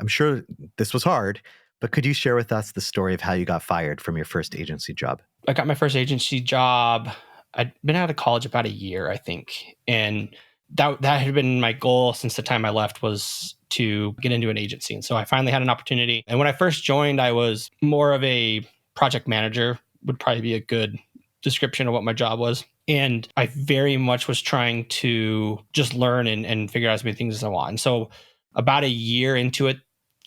I'm sure this was hard, but could you share with us the story of how you got fired from your first agency job? I got my first agency job. I'd been out of college about a year, I think. And that had been my goal since the time I left, was to get into an agency. And so I finally had an opportunity. And when I first joined, I was more of a project manager, would probably be a good description of what my job was. And I very much was trying to just learn and figure out as many things as I want. And so about a year into it,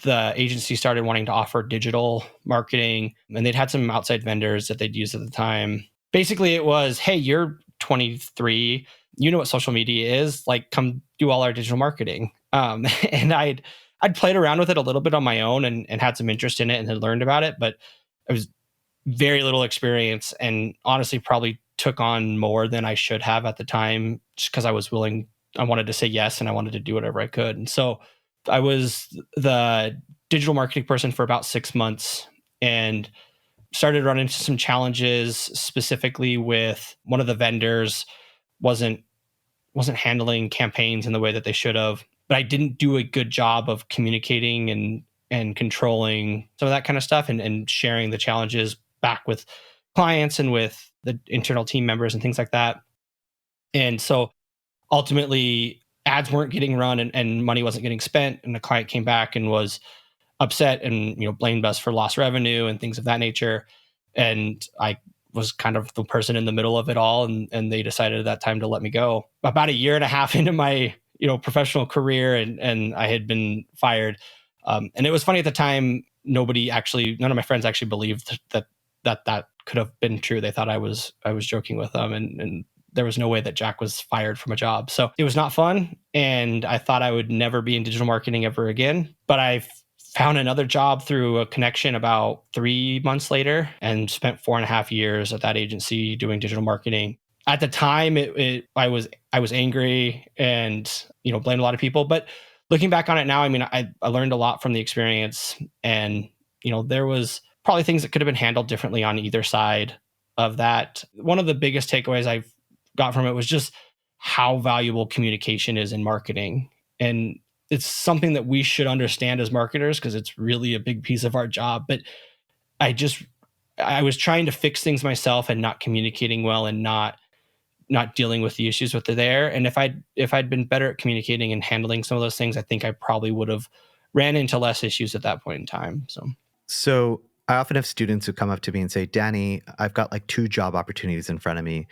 the agency started wanting to offer digital marketing, and they'd had some outside vendors that they'd used at the time. Basically, it was, hey, you're 23, you know what social media is, like, come do all our digital marketing. And I'd played around with it a little bit on my own and had some interest in it and had learned about it, but it was very little experience, and honestly probably took on more than I should have at the time, just because I wanted to say yes, and I wanted to do whatever I could. And so I was the digital marketing person for about 6 months, and started running into some challenges, specifically with one of the vendors wasn't wasn't handling campaigns in the way that they should have. But I didn't do a good job of communicating and controlling some of that kind of stuff, and sharing the challenges back with clients and with the internal team members and things like that. And so ultimately ads weren't getting run, and money wasn't getting spent, and the client came back and was upset and blamed us for lost revenue and things of that nature. And I was kind of the person in the middle of it all, and they decided at that time to let me go about a year and a half into my professional career, and I had been fired. And it was funny at the time, none of my friends actually believed that could have been true. They thought I was joking with them, and there was no way that Jack was fired from a job. So it was not fun. And I thought I would never be in digital marketing ever again. But I found another job through a connection about 3 months later, and spent 4.5 years at that agency doing digital marketing. At the time, I was angry and blamed a lot of people. But looking back on it now, I mean, I learned a lot from the experience, and there was probably things that could have been handled differently on either side of that. One of the biggest takeaways I've got from it was just how valuable communication is in marketing. And it's something that we should understand as marketers, because it's really a big piece of our job. But I just, I was trying to fix things myself and not communicating well, and not dealing with the issues with it there. And if I'd been better at communicating and handling some of those things, I think I probably would have ran into less issues at that point in time. So I often have students who come up to me and say, Danny, I've got like two job opportunities in front of me.